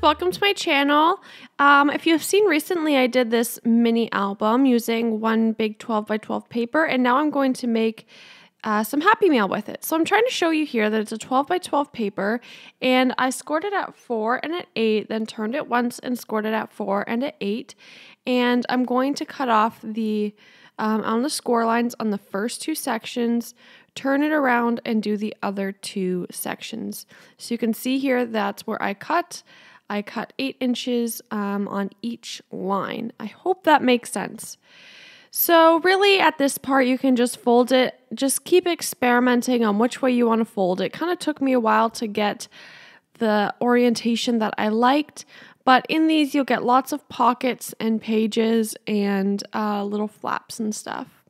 welcome to my channel. If you've seen recently, I did this mini album using one big 12 by 12 paper, and now I'm going to make some Happy Mail with it. So I'm trying to show you here that it's a 12 by 12 paper, and I scored it at 4 and at 8, then turned it once and scored it at 4 and at 8, and I'm going to cut off the on the score lines on the first two sections, turn it around and do the other two sections. So you can see here that's where I cut 8 inches on each line. I hope that makes sense. So really at this part you can just fold it, just keep experimenting on which way you want to fold it. Kind of took me a while to get the orientation that I liked, but in these you'll get lots of pockets and pages and little flaps and stuff.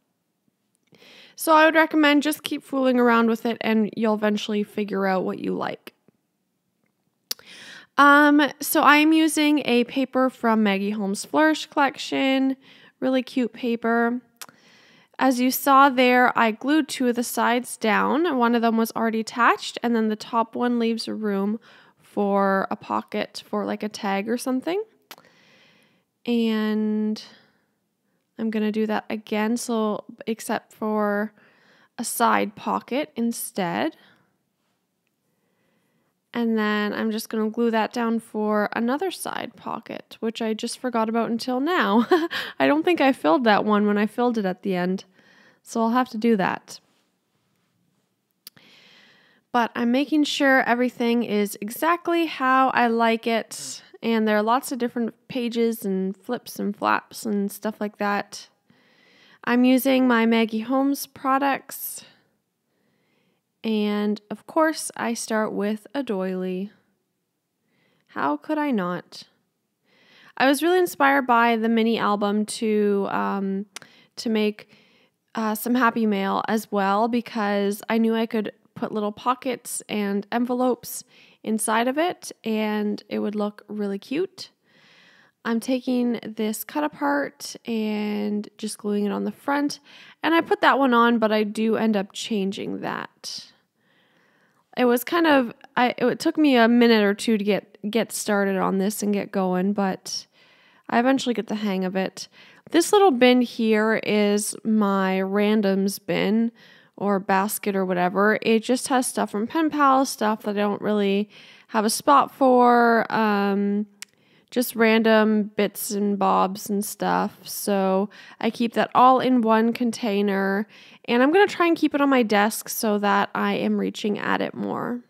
So I would recommend just keep fooling around with it and you'll eventually figure out what you like. So I am using a paper from Maggie Holmes Flourish collection, really cute paper. As you saw there, I glued 2 of the sides down. One of them was already attached, and then the top one leaves a room for a pocket for like a tag or something. And I'm going to do that again, so except for a side pocket instead. And then I'm just going to glue that down for another side pocket, which I just forgot about until now. I don't think I filled that one when I filled it at the end, so I'll have to do that. But I'm making sure everything is exactly how I like it, and there are lots of different pages and flips and flaps and stuff like that. I'm using my Maggie Holmes products. And of course, I start with a doily. How could I not? I was really inspired by the mini album to make some Happy Mail as well, because I knew I could put little pockets and envelopes inside of it, and it would look really cute. I'm taking this cut apart and just gluing it on the front, and I put that one on, but I do end up changing that. It was kind of, it took me a minute or two to get started on this and get going, but I eventually get the hang of it. This little bin here is my randoms bin or basket or whatever. It just has stuff from Pen Pal, stuff that I don't really have a spot for, just random bits and bobs and stuff. So I keep that all in one container, and I'm going to try and keep it on my desk so that I am reaching at it more.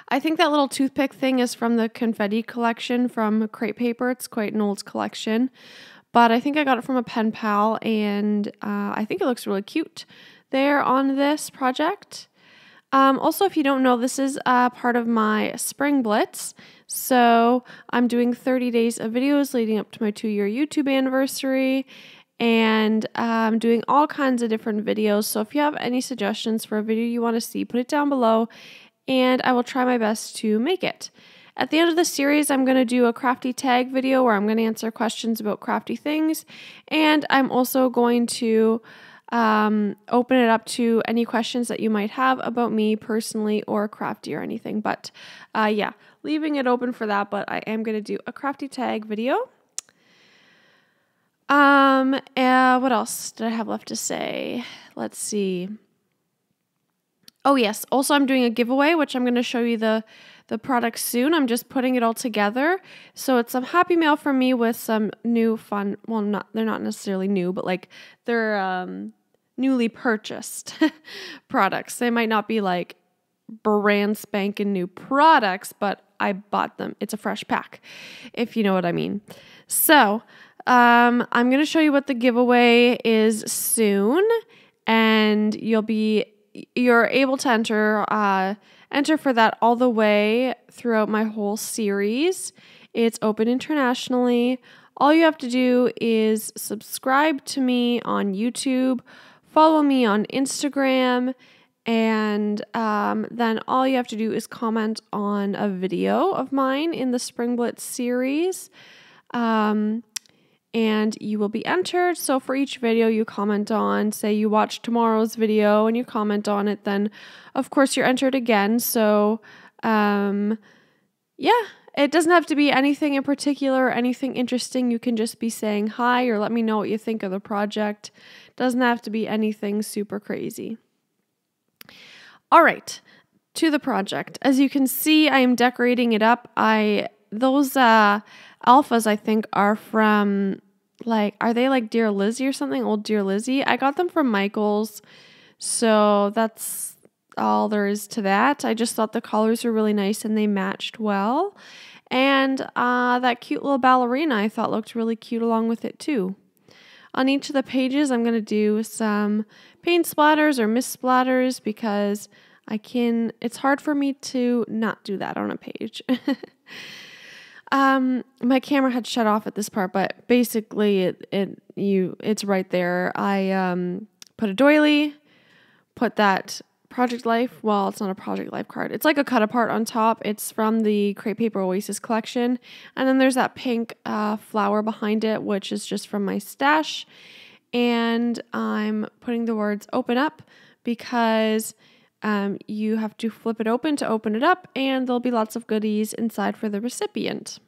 I think that little toothpick thing is from the confetti collection from Crepe Paper. It's quite an old collection, but I think I got it from a Pen Pal, and I think it looks really cute there on this project. Also, if you don't know, this is part of my Spring Blitz. So I'm doing 30 days of videos leading up to my 2-year YouTube anniversary, and I'm doing all kinds of different videos. So if you have any suggestions for a video you want to see, put it down below, and I will try my best to make it. At the end of the series, I'm going to do a crafty tag video where I'm going to answer questions about crafty things, and I'm also going to open it up to any questions that you might have about me personally or crafty or anything. But yeah, leaving it open for that, but I am going to do a crafty tag video. What else did I have left to say? Let's see. Oh yes, also I'm doing a giveaway, which I'm going to show you the products soon. I'm just putting it all together. So it's some Happy Mail from me with some new fun, well, they're not necessarily new, but like they're newly purchased products. They might not be like brand spanking new products, but I bought them. It's a fresh pack, if you know what I mean. So I'm going to show you what the giveaway is soon, and you're able to enter for that all the way throughout my whole series. It's open internationally. All you have to do is subscribe to me on YouTube, follow me on Instagram, and then all you have to do is comment on a video of mine in the Spring Blitz series. And you will be entered. So for each video you comment on, say you watch tomorrow's video and you comment on it, then of course you're entered again. So yeah, It doesn't have to be anything in particular, anything interesting. You can just be saying hi or let me know what you think of the project. Doesn't have to be anything super crazy. All right, to the project. As you can see, I am decorating it up. Those alphas, I think, are from, are they like Dear Lizzie or something? Old Dear Lizzie. I got them from Michael's. So that's all there is to that. I just thought the colors were really nice and they matched well. And that cute little ballerina I thought looked really cute along with it too. On each of the pages, I'm going to do some paint splatters or mist splatters because it's hard for me to not do that on a page. My camera had shut off at this part, but basically it's right there. I put a doily, put that Project Life, well, it's not a Project Life card. It's like a cut apart on top. It's from the Crepe Paper Oasis collection. And then there's that pink flower behind it, which is just from my stash. And I'm putting the words open up because you have to flip it open to open it up, and there'll be lots of goodies inside for the recipient.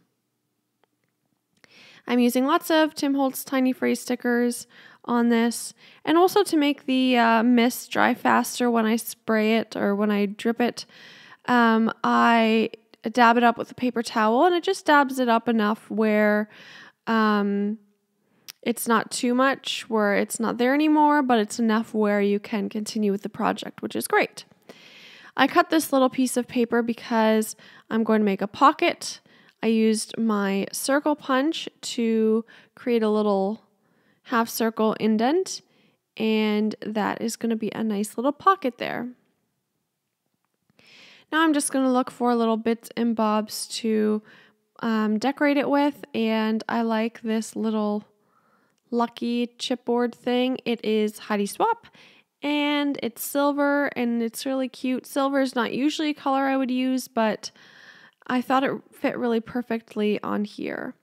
I'm using lots of Tim Holtz Tiny Phrase stickers on this, and also to make the mist dry faster when I spray it or when I drip it, I dab it up with a paper towel, and it just dabs it up enough where it's not too much, where it's not there anymore, but it's enough where you can continue with the project, which is great. I cut this little piece of paper because I'm going to make a pocket. I used my circle punch to create a little half circle indent, and that is going to be a nice little pocket there. Now I'm just going to look for little bits and bobs to decorate it with, and I like this little lucky chipboard thing. It is Heidi Swap, and it's silver, and it's really cute. Silver is not usually a color I would use, but I thought it fit really perfectly on here.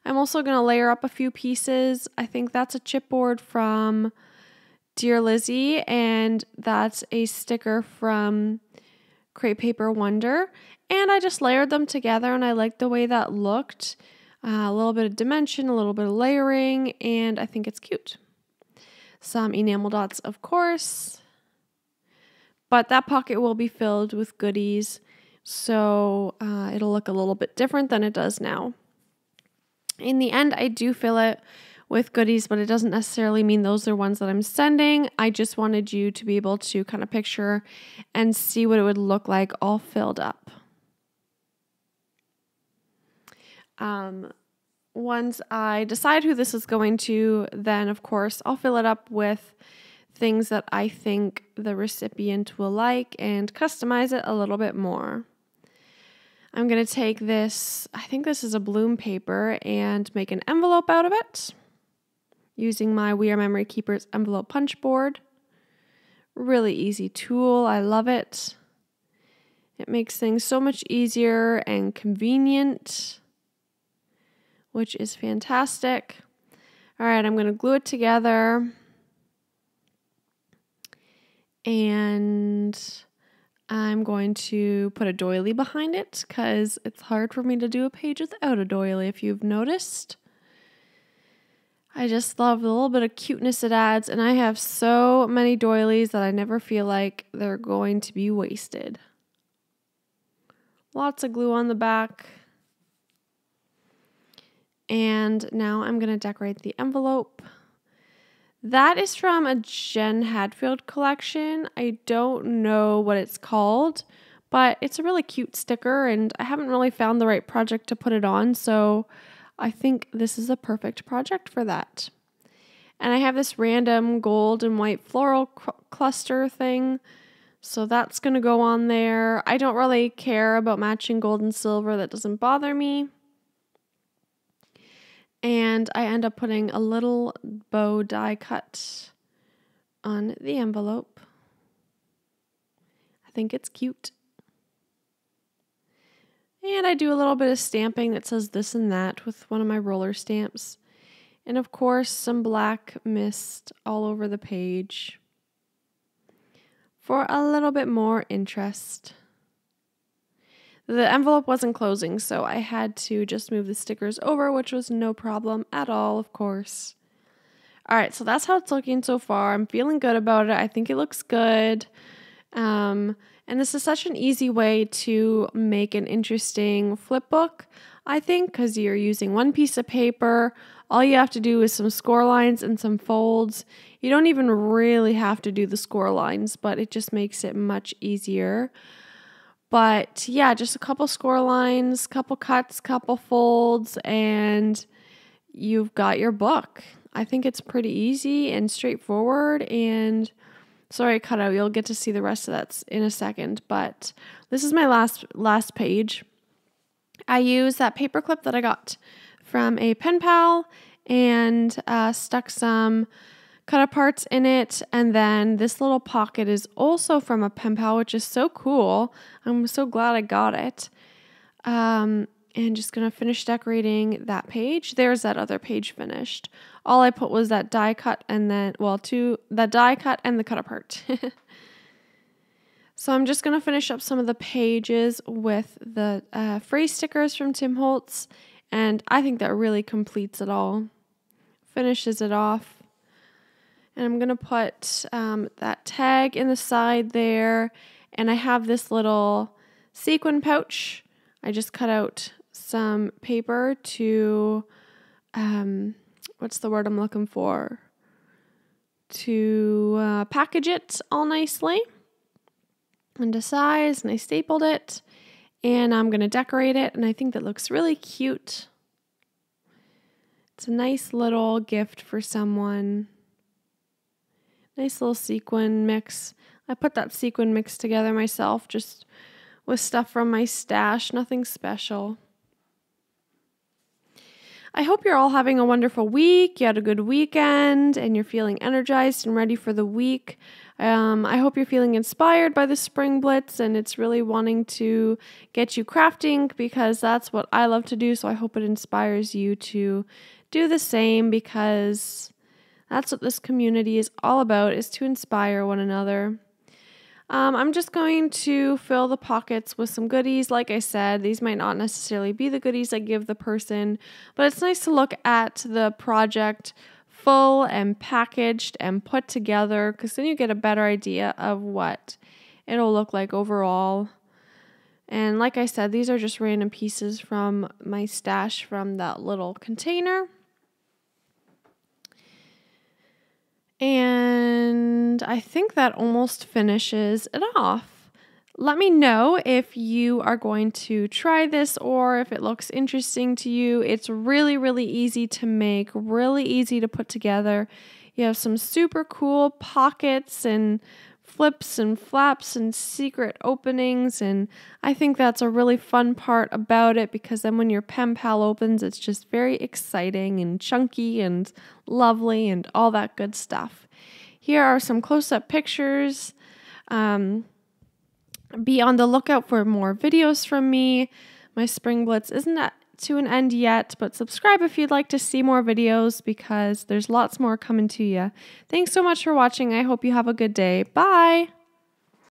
I'm also going to layer up a few pieces. I think that's a chipboard from Dear Lizzie, and that's a sticker from Crepe Paper Wonder. And I just layered them together, and I liked the way that looked. A little bit of dimension, a little bit of layering, and I think it's cute. Some enamel dots, of course. But that pocket will be filled with goodies, so it'll look a little bit different than it does now. In the end, I do fill it with goodies, but it doesn't necessarily mean those are ones that I'm sending. I just wanted you to be able to kind of picture and see what it would look like all filled up. Once I decide who this is going to, then of course I'll fill it up with things that I think the recipient will like and customize it a little bit more. I'm going to take this, I think this is a bloom paper, and make an envelope out of it using my We Are Memory Keepers envelope punch board. Really easy tool. I love it. It makes things so much easier and convenient, which is fantastic. All right, I'm going to glue it together. And I'm going to put a doily behind it because it's hard for me to do a page without a doily, if you've noticed. I just love the little bit of cuteness it adds, and I have so many doilies that I never feel like they're going to be wasted. Lots of glue on the back. And now I'm going to decorate the envelope. That is from a Jen Hadfield collection. I don't know what it's called, but it's a really cute sticker, and I haven't really found the right project to put it on, so I think this is a perfect project for that. And I have this random gold and white floral cluster thing, so that's going to go on there. I don't really care about matching gold and silver. That doesn't bother me. And I end up putting a little bow die cut on the envelope. I think it's cute. And I do a little bit of stamping that says this and that with one of my roller stamps. And of course, some black mist all over the page for a little bit more interest. The envelope wasn't closing, so I had to just move the stickers over, which was no problem at all, of course. All right, so that's how it's looking so far. I'm feeling good about it. I think it looks good. And this is such an easy way to make an interesting flip book, I think, because you're using one piece of paper. All you have to do is some score lines and some folds. You don't even really have to do the score lines, but it just makes it much easier. But yeah, just a couple score lines, couple cuts, couple folds, and you've got your book. I think it's pretty easy and straightforward, and sorry I cut out. You'll get to see the rest of that in a second, but this is my last page. I use that paper clip that I got from a pen pal and stuck some cut aparts in it, and then this little pocket is also from a pen pal, which is so cool. I'm so glad I got it. And just going to finish decorating that page. There's that other page finished. All I put was that die cut and then, that die cut and the cut apart. So I'm just going to finish up some of the pages with the phrase stickers from Tim Holtz. And I think that really completes it all. Finishes it off. And I'm going to put that tag in the side there. And I have this little sequin pouch. I just cut out some paper to, what's the word I'm looking for? To package it all nicely into size, and I stapled it, and I'm going to decorate it, and I think that looks really cute. It's a nice little gift for someone. Nice little sequin mix. I put that sequin mix together myself, just with stuff from my stash, nothing special. I hope you're all having a wonderful week. You had a good weekend and you're feeling energized and ready for the week. I hope you're feeling inspired by the Spring Blitz and it's really wanting to get you crafting because that's what I love to do. So I hope it inspires you to do the same because that's what this community is all about, is to inspire one another. I'm just going to fill the pockets with some goodies. Like I said, these might not necessarily be the goodies I give the person, but it's nice to look at the project full and packaged and put together because then you get a better idea of what it'll look like overall. And like I said, these are just random pieces from my stash from that little container. And I think that almost finishes it off. Let me know if you are going to try this or if it looks interesting to you. It's really, really easy to make, really easy to put together. You have some super cool pockets and flips and flaps and secret openings, and I think that's a really fun part about it because then when your pen pal opens, it's just very exciting and chunky and lovely and all that good stuff. Here are some close-up pictures. Be on the lookout for more videos from me. My Spring Blitz isn't to an end yet, but subscribe if you'd like to see more videos because there's lots more coming to you. Thanks so much for watching. I hope you have a good day. Bye!